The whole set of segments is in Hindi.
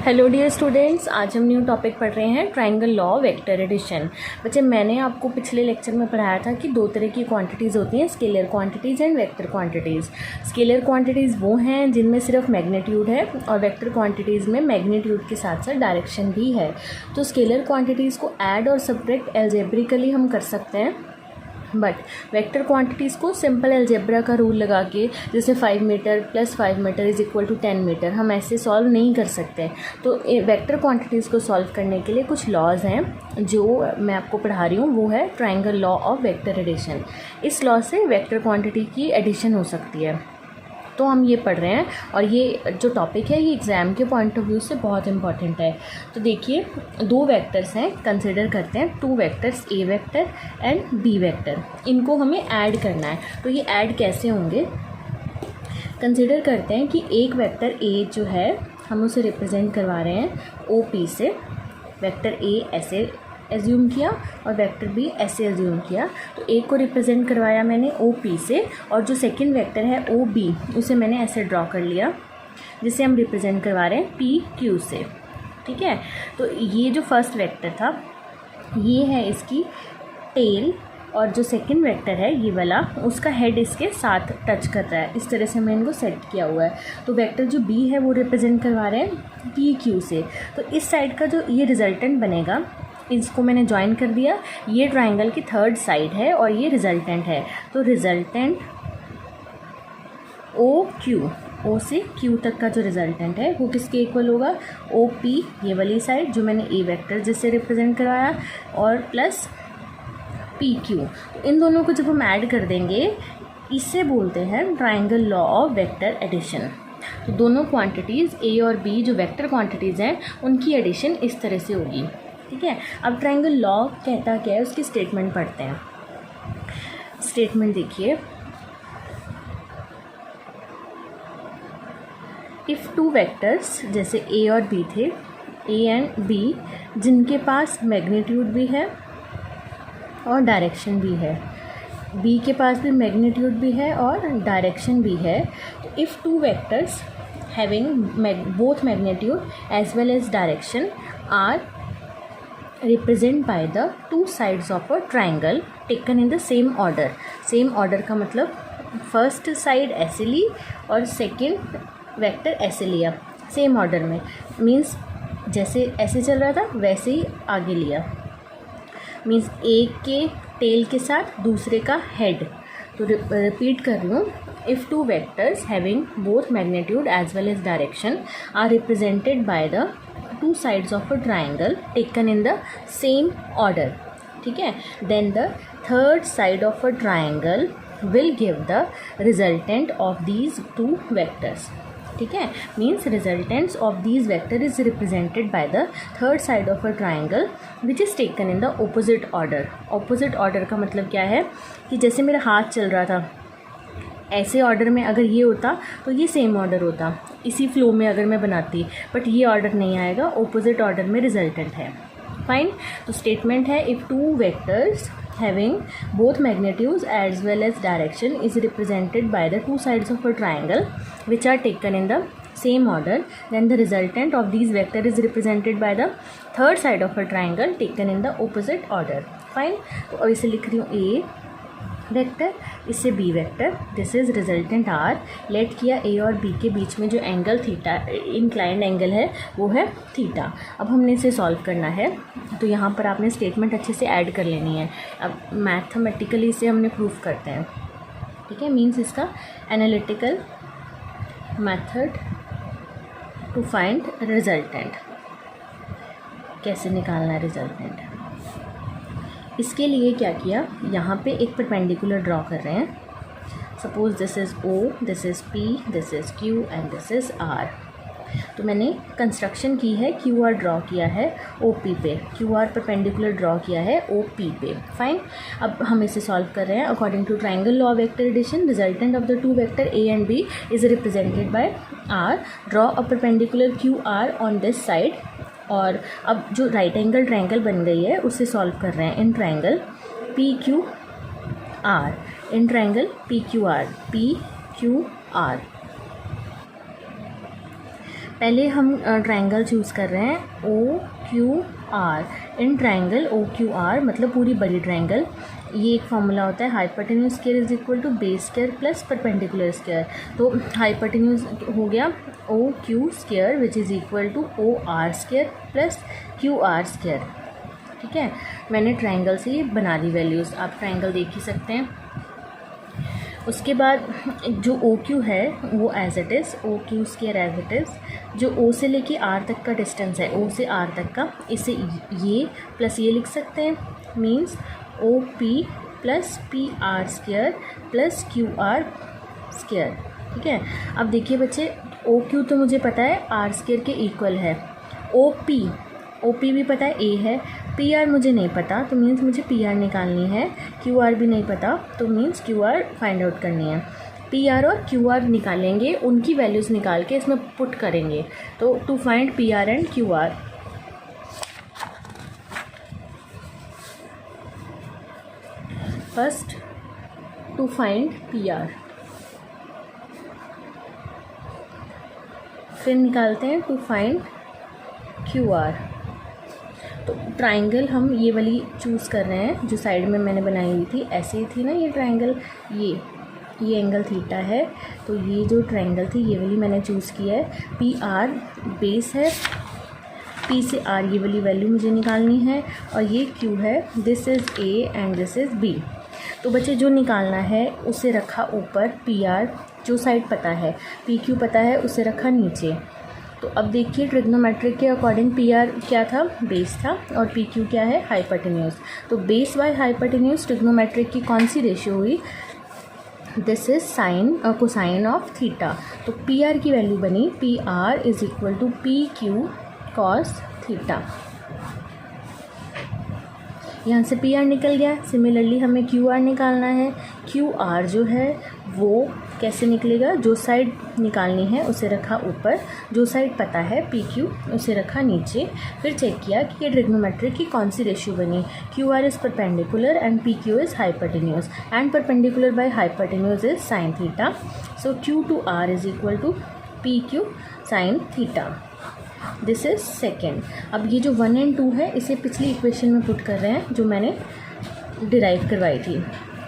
हेलो डियर स्टूडेंट्स, आज हम न्यू टॉपिक पढ़ रहे हैं ट्राइंगल लॉ वेक्टर एडिशन। बच्चे, मैंने आपको पिछले लेक्चर में पढ़ाया था कि दो तरह की क्वांटिटीज़ होती हैं, scalar quantities and vector quantities. Scalar quantities वो हैं जिनमें सिर्फ मैग्नीट्यूड है और वेक्टर क्वांटिटीज़ में मैग्नीट्यूड के साथ साथ डायरेक्शन भी है। तो स्केलर क्वांटिटीज़ को ऐड और सब्ट्रैक्ट एल्जेब्रिकली हम कर सकते हैं, बट वेक्टर क्वांटिटीज़ को सिंपल अलजेब्रा का रूल लगा के, जैसे 5 metre plus 5 metre is equal to 10 metre, हम ऐसे सॉल्व नहीं कर सकते। तो वेक्टर क्वांटिटीज़ को सॉल्व करने के लिए कुछ लॉज हैं जो मैं आपको पढ़ा रही हूँ। वो है triangle law of vector addition. इस लॉ से वेक्टर क्वांटिटी की एडिशन हो सकती है, तो हम ये पढ़ रहे हैं। और ये जो टॉपिक है ये एग्ज़ाम के पॉइंट ऑफ व्यू से बहुत इंपॉर्टेंट है। तो देखिए, दो वेक्टर्स हैं, कंसिडर करते हैं two vectors, A vector and B vector. इनको हमें ऐड करना है। तो ये ऐड कैसे होंगे, कंसिडर करते हैं कि एक वेक्टर ए जो है हम उसे रिप्रेजेंट करवा रहे हैं ओ पी से। वेक्टर ए ऐसे एज्यूम किया और वेक्टर बी ऐसे एज्यूम किया। तो एक को रिप्रेजेंट करवाया मैंने ओ पी से, और जो सेकंड वेक्टर है ओ बी उसे मैंने ऐसे ड्रॉ कर लिया, जिसे हम रिप्रेजेंट करवा रहे हैं पी क्यू से। ठीक है, तो ये जो फर्स्ट वेक्टर था ये है इसकी टेल, और जो सेकंड वेक्टर है ये वाला, उसका हेड इसके साथ टच कर रहा है। इस तरह से मैंने इनको सेट किया हुआ है। तो वेक्टर जो बी है वो रिप्रेजेंट करवा रहे हैं पी क्यू से। तो इस साइड का जो ये रिजल्टेंट बनेगा, इसको मैंने ज्वाइन कर दिया। ये ट्राइंगल की थर्ड साइड है और ये रिजल्टेंट है। तो रिजल्टेंट ओ क्यू, ओ से क्यू तक का जो रिजल्टेंट है वो किसके इक्वल होगा, ओ पी ये वाली साइड जो मैंने ए वेक्टर जिससे रिप्रेजेंट करवाया, और प्लस पी क्यू। तो इन दोनों को जब हम ऐड कर देंगे, इसे बोलते हैं triangle law of vector addition. तो दोनों क्वांटिटीज़ ए और बी जो वेक्टर क्वांटिटीज़ हैं उनकी एडिशन इस तरह से होगी। ठीक है, अब ट्राइंगल लॉ कहता क्या है उसकी स्टेटमेंट पढ़ते हैं। स्टेटमेंट देखिए, इफ़ टू वेक्टर्स, जैसे ए और बी थे, ए एंड बी, जिनके पास मैग्नीट्यूड भी है और डायरेक्शन भी है, बी के पास भी मैग्नीट्यूड भी है और डायरेक्शन भी है। तो if two vectors having both magnitude as well as direction are represent by the two sides of a triangle taken in the same order। Same order का मतलब फर्स्ट साइड ऐसे ली और सेकंड वेक्टर ऐसे लिया, सेम ऑर्डर में, मींस जैसे ऐसे चल रहा था वैसे ही आगे लिया, मींस एक के टेल के साथ दूसरे का हेड। तो रिपीट कर रही हूँ, if two vectors having both magnitude as well as direction are represented by the two sides of a triangle taken in the same order, ठीक है, then the third side of a triangle will give the resultant of these two vectors। ठीक है, means resultants of these vector is represented by the third side of a triangle which is taken in the opposite order। opposite order का मतलब क्या है कि जैसे मेरा हाथ चल रहा था, ऐसे ऑर्डर में अगर ये होता तो ये सेम ऑर्डर होता, इसी फ्लो में अगर मैं बनाती, बट ये ऑर्डर नहीं आएगा, ऑपोजिट ऑर्डर में रिजल्टेंट है। फाइन, तो स्टेटमेंट है, if two vectors having both magnitudes as well as direction is represented by the two sides of a triangle which are taken in the same order, then the resultant of these vector is represented by the third side of a triangle taken in the opposite order. Fine, तो अब इसे लिख रही हूँ ए वेक्टर, इससे B vector, this is resultant R. Let किया ए और बी के बीच में जो एंगल थीटा, इंक्लाइंड एंगल है वो है थीटा। अब हमने इसे सॉल्व करना है, तो यहाँ पर आपने स्टेटमेंट अच्छे से ऐड कर लेनी है। अब मैथमेटिकली इसे हमने प्रूफ करते हैं। ठीक है, मीन्स इसका analytical method to find resultant, कैसे निकालना है रिजल्टेंट। इसके लिए क्या किया, यहाँ पे एक परपेंडिकुलर ड्रॉ कर रहे हैं। Suppose this is O, this is P, this is Q and this is R. तो मैंने कंस्ट्रक्शन की है, क्यू आर ड्रॉ किया है ओ पी पे, क्यू आर परपेंडिकुलर ड्रॉ किया है ओ पी पे। फाइन, अब हम इसे सॉल्व कर रहे हैं according to triangle law vector addition. Resultant of the two vector A and B is represented by R. Draw a perpendicular Q R on this side. और अब जो राइट एंगल ट्रायंगल बन गई है उसे सॉल्व कर रहे हैं in triangle P Q R, in triangle P Q R, P Q R. पहले हम ट्रायंगल चूज़ कर रहे हैं O Q R. In triangle O Q R मतलब पूरी बड़ी ट्रायंगल, ये एक फॉर्मूला होता है hypotenuse square is equal to base square plus perpendicular square. तो हाइपोटेन्यूज हो गया O Q square which is equal to O R square plus Q R square. ठीक है, मैंने ट्रायंगल से ये बना दी वैल्यूज़, आप ट्रायंगल देख ही सकते हैं। उसके बाद जो ओ क्यू है वो as it is O Q square as it is. जो ओ से लेके आर तक का डिस्टेंस है, ओ से आर तक का, इसे ये प्लस ये लिख सकते हैं, means O P plus P R square plus Q R square. ठीक है, अब देखिए बच्चे, ओ क्यू तो मुझे पता है आर स्क्वायर के इक्वल है, ओ पी भी पता है ए है, पी आर मुझे नहीं पता तो मीन्स मुझे पी आर निकालनी है, क्यू आर भी नहीं पता तो means Q R find out करनी है। पी आर और क्यू आर निकालेंगे, उनकी वैल्यूज़ निकाल के इसमें पुट करेंगे। तो to find P R and Q R, first to find P R, फिर निकालते हैं टू फाइंड क्यू आर। तो ट्रायंगल हम ये वाली चूज़ कर रहे हैं जो साइड में मैंने बनाई हुई थी, ऐसे ही थी ना ये ट्रायंगल, ये एंगल थीटा है, तो ये जो ट्रायंगल थी ये वाली मैंने चूज़ की है। पी आर बेस है, पी से आर ये वाली वैल्यू मुझे निकालनी है, और ये क्यू है, this is A and this is B. तो बच्चे जो निकालना है उसे रखा ऊपर, पी आर जो साइड पता है, पी क्यू पता है, उसे रखा नीचे। तो अब देखिए ट्रिग्नोमेट्रिक के अकॉर्डिंग पी आर क्या था, बेस था, और पी क्यू क्या है, हाइपोटेन्यूज। तो बेस बाय हाइपोटेन्यूज ट्रिग्नोमेट्रिक की कौन सी रेशियो हुई, this is sine cosine of theta. तो पी आर की वैल्यू बनी P R is equal to P Q cos theta. यहाँ से पी आर निकल गया, सिमिलरली हमें क्यू आर निकालना है। क्यू आर जो है वो कैसे निकलेगा, जो साइड निकालनी है उसे रखा ऊपर, जो साइड पता है पी क्यू उसे रखा नीचे। फिर चेक किया कि ये ट्रिग्नोमेट्रिक की कौन सी रेशियो बनी, Q R is perpendicular and P Q is hypotenuse, and perpendicular by hypotenuse is sine theta. So Q to R is equal to P Q sine theta. This is second. अब ये जो 1 and 2 है इसे पिछली इक्वेशन में पुट कर रहे हैं जो मैंने डिराइव करवाई थी।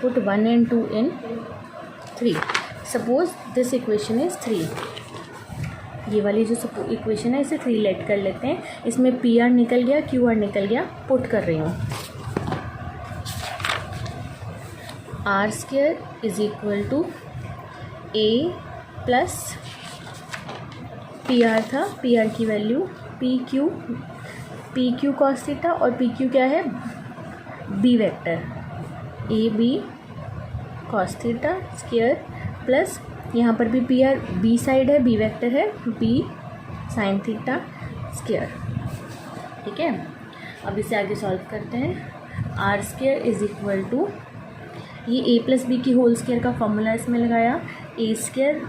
Put 1 and 2 in 3। Suppose this equation is 3, ये वाली जो इक्वेशन है इसे 3 लेट कर लेते हैं। इसमें पी आर निकल गया, क्यू आर निकल गया, पुट कर रही हूँ। R square is equal to A plus P R था, पी आर की value P Q cos theta, और पी क्यू क्या है, B vector, A B cos theta square, plus यहाँ पर भी पी आर बी साइड है, बी वेक्टर है, बी साइन थीटा स्क्वायर। ठीक है, अब इसे आगे सॉल्व करते हैं। R square is equal to, ये ए प्लस बी की होल स्क्वायर का फॉर्मूला इसमें लगाया, a square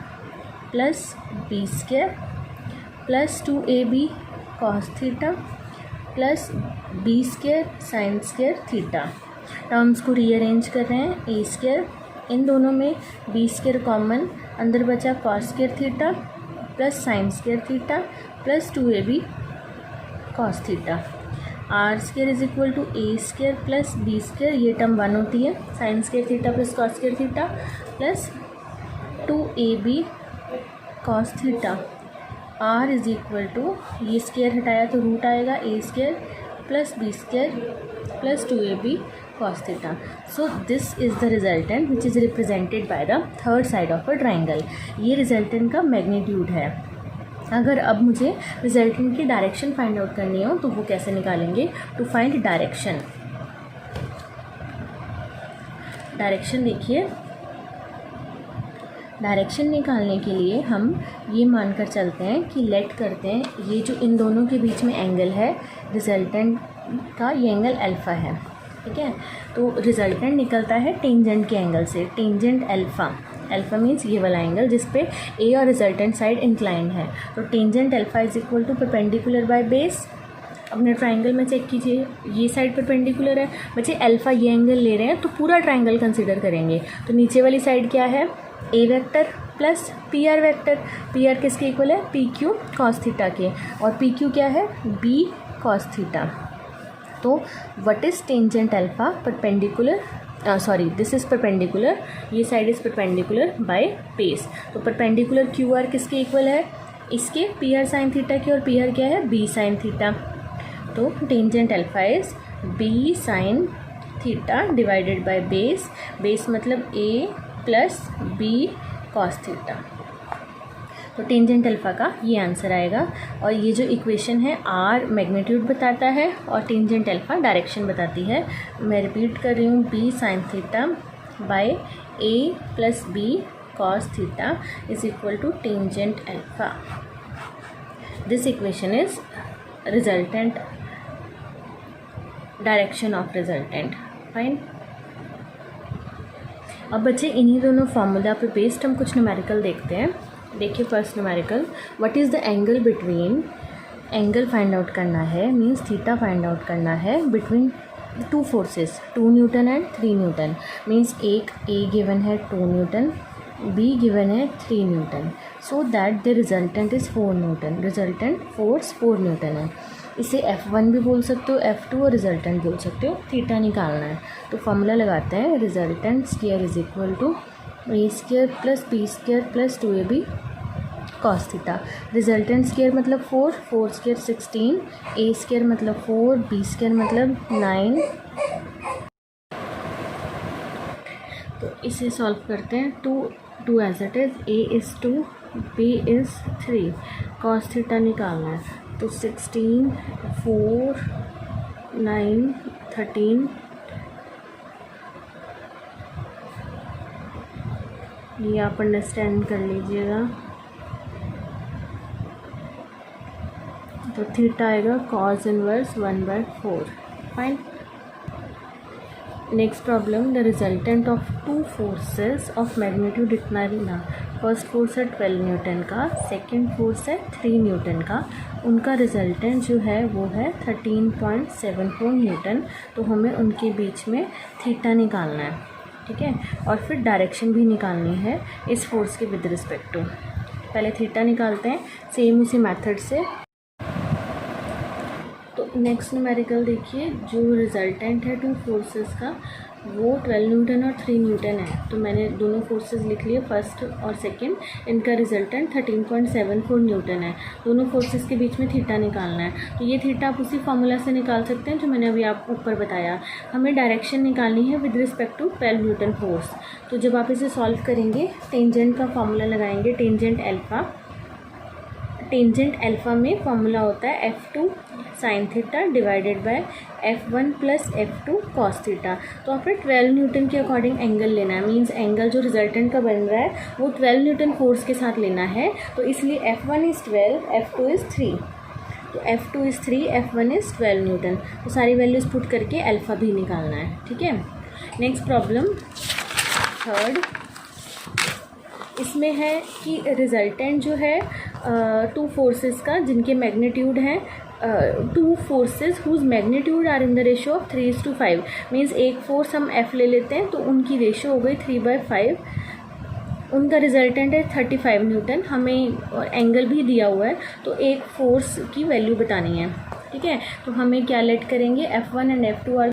plus b square plus 2ab cos theta plus b square sine square theta. Terms को रीअरेंज कर रहे हैं, ए स्क्वायर, इन दोनों में बी स्क्वायर कॉमन, अंदर बचा cos square theta plus sine square theta plus 2ab cos theta. R square is equal to a square plus b square, ये टर्म 1 होती है, sine square theta plus cos square theta plus 2ab cos theta. R is equal to, ये स्क्वायर हटाया तो रूट आएगा, a square plus b square plus 2ab cos theta. So this is the resultant which is represented by the third side of a triangle. ये रिजल्टेंट का मैग्नीट्यूड है। अगर अब मुझे रिजल्टेंट की डायरेक्शन फाइंड आउट करनी हो तो वो कैसे निकालेंगे, टू फाइंड डायरेक्शन। डायरेक्शन देखिए, डायरेक्शन निकालने के लिए हम ये मानकर चलते हैं कि लेट करते हैं, ये जो इन दोनों के बीच में एंगल है रिजल्टेंट का, ये एंगल अल्फ़ा है। ठीक है, तो रिजल्टेंट निकलता है टेंजेंट के एंगल से, टेंजेंट अल्फ़ा। अल्फ़ा मीन्स ये वाला एंगल जिस पे ए और रिजल्टेंट साइड इंक्लाइन है। तो tangent alpha is equal to perpendicular by base. अपने ट्राइंगल में चेक कीजिए, ये साइड परपेंडिकुलर है, बच्चे अल्फ़ा ये एंगल ले रहे हैं तो पूरा ट्राइंगल कंसिडर करेंगे। तो नीचे वाली साइड क्या है, a vector plus P R vector. P R किसके इक्वल है? पी क्यू कॉस थीटा के, और पी क्यू क्या है? B cos theta. तो what is tangent alpha? Perpendicular, sorry this is perpendicular, ये side is perpendicular by base. तो परपेंडिकुलर क्यू आर किसके इक्वल है? इसके पी आर साइन थीटा के, और पी आर क्या है? B sine theta. तो tangent alpha is b sine theta divided by base. Base मतलब a plus B cos theta. तो टेंजेंट अल्फा का ये आंसर आएगा। और ये जो इक्वेशन है, आर मैग्नीट्यूड बताता है और टेंजेंट अल्फा डायरेक्शन बताती है। मैं रिपीट कर रही हूँ, B sine theta by A plus B cos theta is equal to tangent alpha. This equation is resultant, direction of resultant. Fine. अब बच्चे इन्हीं दोनों फार्मूला पे बेस्ड हम कुछ न्यूमेरिकल देखते हैं। देखिए first numerical, what is the angle between, angle find out करना है, मीन्स थीटा फाइंड आउट करना है between two forces, 2 Newton and 3 Newton. Means एक ए गिवन है 2 न्यूटन, बी गिवन है 3 Newton, so that the resultant is 4 Newton. Resultant force 4 Newton है। इसे F1 भी बोल सकते हो, F2 और रिजल्टेंट बोल सकते हो। थीटा निकालना है तो फॉर्मूला लगाते हैं, resultant square is equal to a square plus b square plus 2ab cos theta. Resultant square मतलब 4, 4 स्क्वायर 16, ए स्क्वायर मतलब 4, बी स्क्वायर मतलब 9। तो इसे सॉल्व करते हैं। 2 as it is, a is 2, b is 3, cos theta निकालना है। तो 16, 4, 9, 13, ये आप अंडरस्टैंड कर लीजिएगा। तो थीटा आएगा cos inverse 1/4। Fine. Next problem, the resultant of 2 forces of magnitude इतना लेना। फर्स्ट फोर्स है 12 न्यूटन का, सेकंड फोर्स है 3 न्यूटन का। उनका रिजल्टेंट जो है वो है 13.74 न्यूटन। तो हमें उनके बीच में थीटा निकालना है, ठीक है, और फिर डायरेक्शन भी निकालनी है इस फोर्स के विद रिस्पेक्ट टू। पहले थीटा निकालते हैं सेम उसी मेथड से। तो नेक्स्ट न्यूमेरिकल देखिए, जो रिजल्टेंट है 2 फोर्सेस का वो 12 न्यूटन और 3 न्यूटन है। तो मैंने दोनों फोर्सेस लिख लिए, फर्स्ट और सेकंड। इनका रिजल्टेंट 13.74 न्यूटन है। दोनों फोर्सेस के बीच में थीटा निकालना है। तो ये थीटा आप उसी फार्मूला से निकाल सकते हैं जो मैंने अभी आपको ऊपर बताया। हमें डायरेक्शन निकालनी है with respect to 12 newton force. तो जब आप इसे सॉल्व करेंगे, टेंजेंट का फार्मूला लगाएंगे, टेंजेंट अल्फा। टेंजेंट अल्फा में फॉर्मूला होता है F2 sign theta divided bye F1 plus F2 cos theta. तो आपने 12 न्यूटन के अकॉर्डिंग एंगल लेना है। मींस एंगल जो रिजल्टेंट का बन रहा है वो 12 न्यूटन फोर्स के साथ लेना है। तो इसलिए F1 इज़ 12, F2 इज़ 3। तो F2 is 3, F1 is 12 Newton. तो सारी वैल्यूज़ पुट करके अल्फ़ा भी निकालना है, ठीक है। नेक्स्ट प्रॉब्लम थर्ड, इसमें है कि रिजल्टेंट जो है 2 फोर्सेस का जिनके मैग्नीट्यूड हैं 2 forces whose magnitude are in the ratio of 3:5। Means एक फोर्स हम F ले लेते हैं तो उनकी रेशो हो गई 3/5। उनका रिजल्टेंट है 35 न्यूटन। हमें एंगल भी दिया हुआ है तो एक फोर्स की वैल्यू बतानी है, ठीक है। तो हमें क्या लेट करेंगे, F1 एंड F2 आर,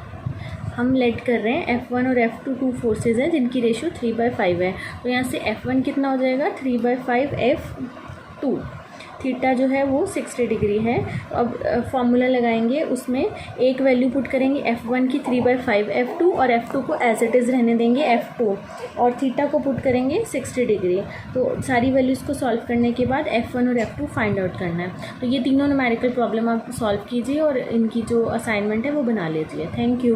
हम लेट कर रहे हैं F1 और F2 2 फोर्सेज हैं जिनकी रेशियो 3/5 है। तो यहाँ से F1 कितना हो जाएगा, 3/5 F2। थीटा जो है वो 60 डिग्री है। अब फॉर्मूला लगाएंगे, उसमें एक वैल्यू पुट करेंगे F1 की 3/5 F2 और F2 को एज इट इज़ रहने देंगे F2 और थीटा को पुट करेंगे 60 डिग्री। तो सारी वैल्यूज़ को सॉल्व करने के बाद F1 और F2 फाइंड आउट करना है। तो ये तीनों न्यूमेरिकल प्रॉब्लम आप सॉल्व कीजिए और इनकी जो असाइनमेंट है वो बना लीजिए। Thank you.